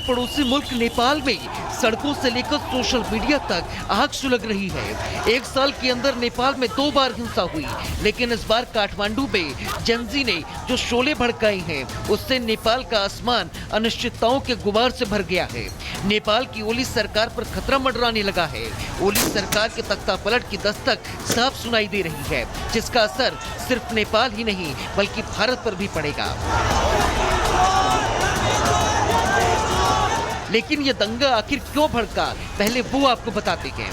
पड़ोसी मुल्क नेपाल में सड़कों से लेकर सोशल मीडिया तक आग सुलग रही है। एक साल के अंदर नेपाल में 2 बार हिंसा हुई, लेकिन इस बार काठमांडू में जेनजी ने जो शोले भड़काए हैं, उससे नेपाल का आसमान अनिश्चितताओं के गुबार से भर गया है। नेपाल की ओली सरकार पर खतरा मंडराने लगा है। ओली सरकार के तख्तापलट की दस्तक साफ सुनाई दे रही है, जिसका असर सिर्फ नेपाल ही नहीं बल्कि भारत पर भी पड़ेगा। लेकिन ये दंगा आखिर क्यों भड़का, पहले वो आपको बताते हैं।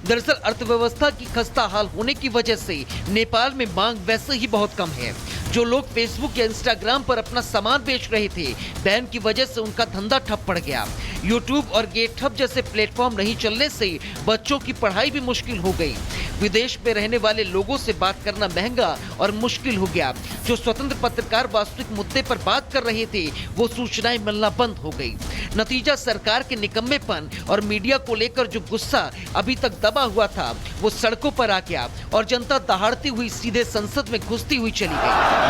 दरअसल अर्थव्यवस्था की खस्ता हाल होने की वजह से नेपाल में मांग वैसे ही बहुत कम है। जो लोग फेसबुक या इंस्टाग्राम पर अपना सामान बेच रहे थे, बैन की वजह से उनका धंधा ठप पड़ गया। यूट्यूब और गेटहब जैसे प्लेटफॉर्म नहीं चलने से बच्चों की पढ़ाई भी मुश्किल हो गई। विदेश में रहने वाले लोगों से बात करना महंगा और मुश्किल हो गया। जो स्वतंत्र पत्रकार वास्तविक मुद्दे पर बात कर रहे थे, वो सूचनाएं मिलना बंद हो गई। नतीजा सरकार के निकम्मेपन और मीडिया को लेकर जो गुस्सा अभी तक दबा हुआ था, वो सड़कों पर आ गया और जनता दहाड़ती हुई सीधे संसद में घुसती हुई चली गई।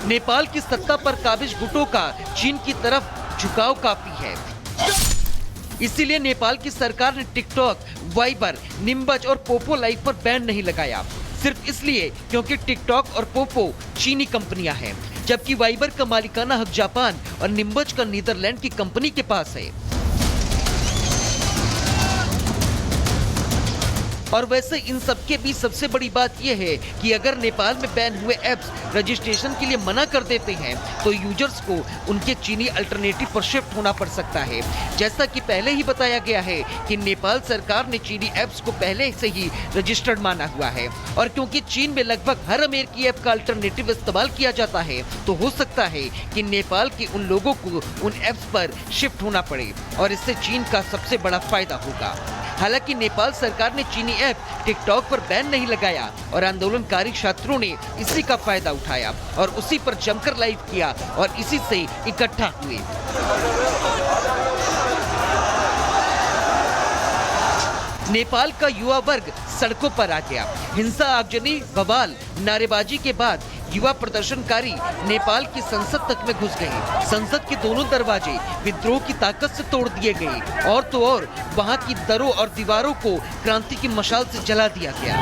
नेपाल की सत्ता पर काबिज गुटों का चीन की तरफ झुकाव काफी है। इसीलिए नेपाल की सरकार ने टिकटॉक, वाइबर, निम्बज और पोपो लाइव पर बैन नहीं लगाया। सिर्फ इसलिए क्योंकि टिकटॉक और पोपो चीनी कंपनियां हैं, जबकि वाइबर का मालिकाना हक जापान और निम्बज का नीदरलैंड की कंपनी के पास है। और वैसे इन सब के बीच सबसे बड़ी बात यह है कि अगर नेपाल में बैन हुए ऐप्स रजिस्ट्रेशन के लिए मना कर देते हैं, तो यूजर्स को उनके चीनी अल्टरनेटिव पर शिफ्ट होना पड़ सकता है। जैसा कि पहले ही बताया गया है कि नेपाल सरकार ने चीनी ऐप्स को पहले से ही रजिस्टर्ड माना हुआ है, और क्योंकि चीन में लगभग हर अमेरिकी ऐप का अल्टरनेटिव इस्तेमाल किया जाता है, तो हो सकता है कि नेपाल के उन लोगों को उन ऐप्स पर शिफ्ट होना पड़े, और इससे चीन का सबसे बड़ा फायदा होगा। हालांकि नेपाल सरकार ने चीनी ऐप टिकटॉक पर बैन नहीं लगाया, और आंदोलनकारी छात्रों ने इसी का फायदा उठाया और उसी पर जमकर लाइव किया और इसी से इकट्ठा हुए। नेपाल का युवा वर्ग सड़कों पर आ गया। हिंसा, आगजनी, बवाल, नारेबाजी के बाद युवा प्रदर्शनकारी नेपाल की संसद तक में घुस गए। संसद के दोनों दरवाजे विद्रोह की ताकत से तोड़ दिए गए, और तो और वहां की दरों और दीवारों को क्रांति की मशाल से जला दिया गया।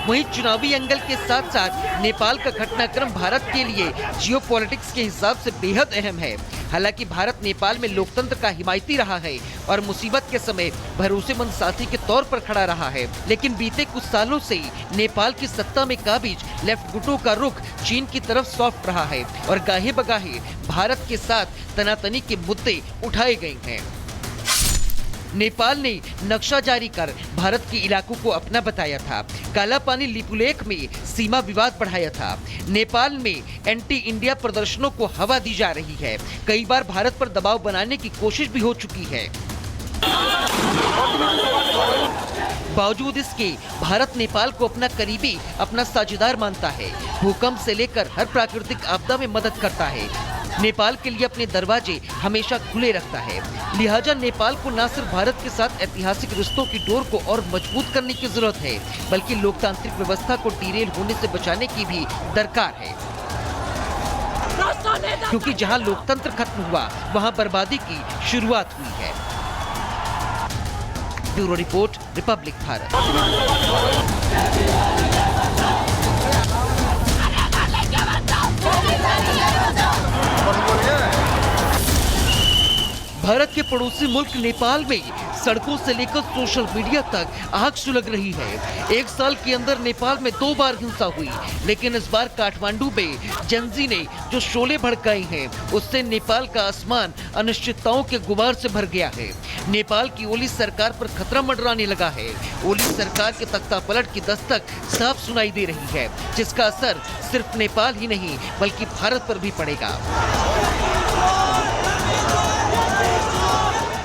वहीं चुनावी एंगल के साथ साथ नेपाल का घटनाक्रम भारत के लिए जियोपॉलिटिक्स के हिसाब से बेहद अहम है। हालांकि भारत नेपाल में लोकतंत्र का हिमायती रहा है और मुसीबत के समय भरोसेमंद साथी के तौर पर खड़ा रहा है, लेकिन बीते कुछ सालों से नेपाल की सत्ता में काबिज लेफ्ट गुटों का रुख चीन की तरफ सॉफ्ट रहा है और गाहे बगाहे भारत के साथ तनातनी के मुद्दे उठाए गए हैं। नेपाल ने नक्शा जारी कर भारत के इलाकों को अपना बताया था। काला पानी लिपुलेख में सीमा विवाद बढ़ाया था। नेपाल में एंटी इंडिया प्रदर्शनों को हवा दी जा रही है। कई बार भारत पर दबाव बनाने की कोशिश भी हो चुकी है। बावजूद इसके भारत नेपाल को अपना करीबी, अपना साझेदार मानता है। भूकंप से लेकर हर प्राकृतिक आपदा में मदद करता है। नेपाल के लिए अपने दरवाजे हमेशा खुले रखता है। लिहाजा नेपाल को न सिर्फ भारत के साथ ऐतिहासिक रिश्तों की डोर को और मजबूत करने की जरूरत है, बल्कि लोकतांत्रिक व्यवस्था को डीरेल होने से बचाने की भी दरकार है। क्योंकि जहां लोकतंत्र खत्म हुआ, वहां बर्बादी की शुरुआत हुई है। Bureau report, Republic Bharat. Bharat के पड़ोसी मुल्क नेपाल में सड़कों से लेकर सोशल मीडिया तक आग सुलग रही है। एक साल के अंदर नेपाल में 2 बार हिंसा हुई, लेकिन इस बार काठमांडू में जेनजी ने जो शोले भड़काए हैं, उससे नेपाल का आसमान अनिश्चितताओं के गुबार से भर गया है। नेपाल की ओली सरकार पर खतरा मंडराने लगा है। ओली सरकार के तख्तापलट की दस्तक साफ सुनाई दे रही है, जिसका असर सिर्फ नेपाल ही नहीं बल्कि भारत पर भी पड़ेगा।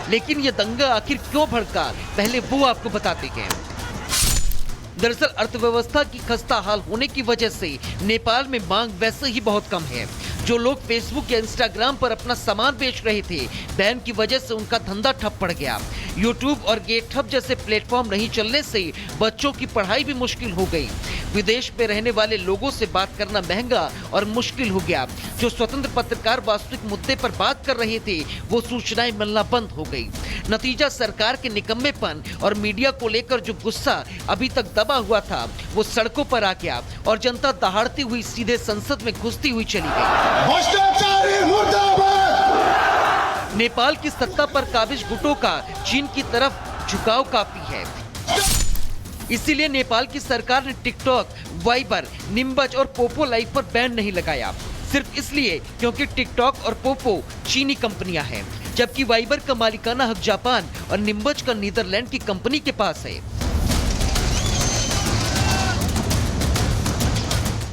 लेकिन ये दंगा आखिर क्यों भड़का, पहले वो आपको बताते हैं। दरअसल अर्थव्यवस्था की खस्ता हाल होने की वजह से नेपाल में मांग वैसे ही बहुत कम है। जो लोग फेसबुक या इंस्टाग्राम पर अपना सामान बेच रहे थे, बैन की वजह से उनका धंधा ठप पड़ गया। यूट्यूब और गेटहब जैसे प्लेटफॉर्म नहीं चलने से बच्चों की पढ़ाई भी मुश्किल हो गई। विदेश में रहने वाले लोगों से बात करना महंगा और मुश्किल हो गया। जो स्वतंत्र पत्रकार वास्तविक मुद्दे पर बात कर रहे थे, वो सूचनाएं मिलना बंद हो गई। नतीजा सरकार के निकम्मेपन और मीडिया को लेकर जो गुस्सा अभी तक दबा हुआ था, वो सड़कों पर आ गया और जनता दहाड़ती हुई सीधे संसद में घुसती हुई चली गई। भ्रष्टाचारी मुर्दाबाद। नेपाल की सत्ता पर काबिज गुटों का चीन की तरफ झुकाव काफी है। इसीलिए नेपाल की सरकार ने टिकटॉक, वाइबर, निम्बज और पोपो लाइव पर बैन नहीं लगाया, सिर्फ इसलिए क्योंकि टिकटॉक और पोपो चीनी कंपनियां हैं, जबकि वाइबर का मालिकाना हक जापान और निम्बज का नीदरलैंड की कंपनी के पास है।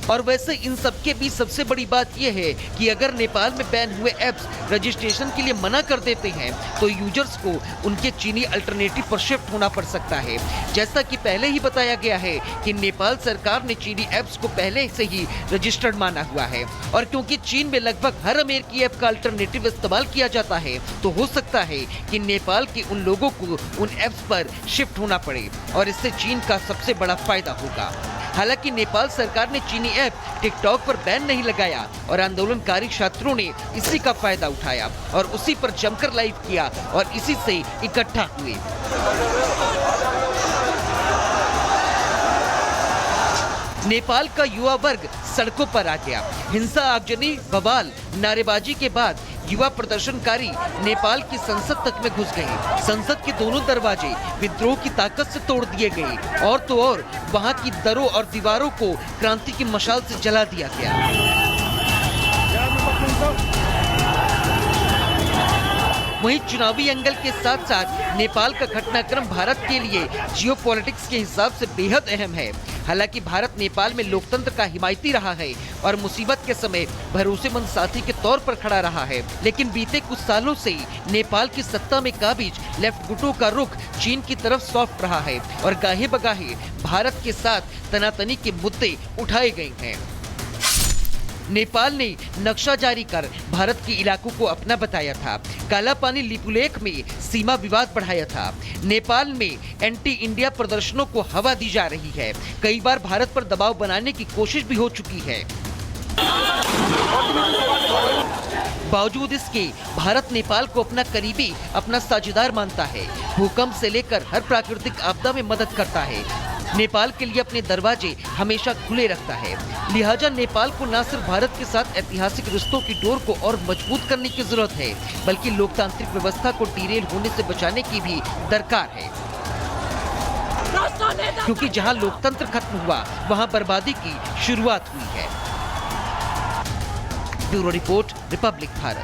और वैसे इन सब के बीच सबसे बड़ी बात यह है कि अगर नेपाल में बैन हुए ऐप्स रजिस्ट्रेशन के लिए मना कर देते हैं, तो यूजर्स को उनके चीनी अल्टरनेटिव पर शिफ्ट होना पड़ सकता है। जैसा कि पहले ही बताया गया है कि नेपाल सरकार ने चीनी ऐप्स को पहले से ही रजिस्टर्ड माना हुआ है, और क्योंकि चीन में लगभग हर अमेरिकी ऐप का अल्टरनेटिव इस्तेमाल किया जाता है, तो हो सकता है कि नेपाल के उन लोगों को उन ऐप्स पर शिफ्ट होना पड़े और इससे चीन का सबसे बड़ा फायदा होगा। हालांकि नेपाल सरकार ने चीनी ऐप टिकटॉक पर बैन नहीं लगाया और आंदोलनकारी छात्रों ने इसी का फायदा उठाया और उसी पर जमकर लाइव किया और इसी से इकट्ठा हुए। नेपाल का युवा वर्ग सड़कों पर आ गया। हिंसा, आगजनी, बवाल, नारेबाजी के बाद युवा प्रदर्शनकारी नेपाल की संसद तक में घुस गए। संसद के दोनों दरवाजे विद्रोह की ताकत से तोड़ दिए गए और तो और वहां की दरों और दीवारों को क्रांति की मशाल से जला दिया गया। वहीं चुनावी एंगल के साथ साथ नेपाल का घटनाक्रम भारत के लिए जियोपॉलिटिक्स के हिसाब से बेहद अहम है। हालांकि भारत नेपाल में लोकतंत्र का हिमायती रहा है और मुसीबत के समय भरोसेमंद साथी के तौर पर खड़ा रहा है, लेकिन बीते कुछ सालों से नेपाल की सत्ता में काबिज लेफ्ट गुटों का रुख चीन की तरफ सॉफ्ट रहा है और गाहे बगाहे भारत के साथ तनातनी के मुद्दे उठाए गए हैं। नेपाल ने नक्शा जारी कर भारत के इलाकों को अपना बताया था। काला पानी लिपुलेख में सीमा विवाद बढ़ाया था। नेपाल में एंटी इंडिया प्रदर्शनों को हवा दी जा रही है। कई बार भारत पर दबाव बनाने की कोशिश भी हो चुकी है। बावजूद इसके भारत नेपाल को अपना करीबी, अपना साझेदार मानता है। भूकंप से लेकर हर प्राकृतिक आपदा में मदद करता है। नेपाल के लिए अपने दरवाजे हमेशा खुले रखता है। लिहाजा नेपाल को न सिर्फ भारत के साथ ऐतिहासिक रिश्तों की डोर को और मजबूत करने की जरूरत है, बल्कि लोकतांत्रिक व्यवस्था को डिरेल होने से बचाने की भी दरकार है, क्योंकि जहां लोकतंत्र खत्म हुआ, वहां बर्बादी की शुरुआत हुई है। Bureau report, Republic Bharat.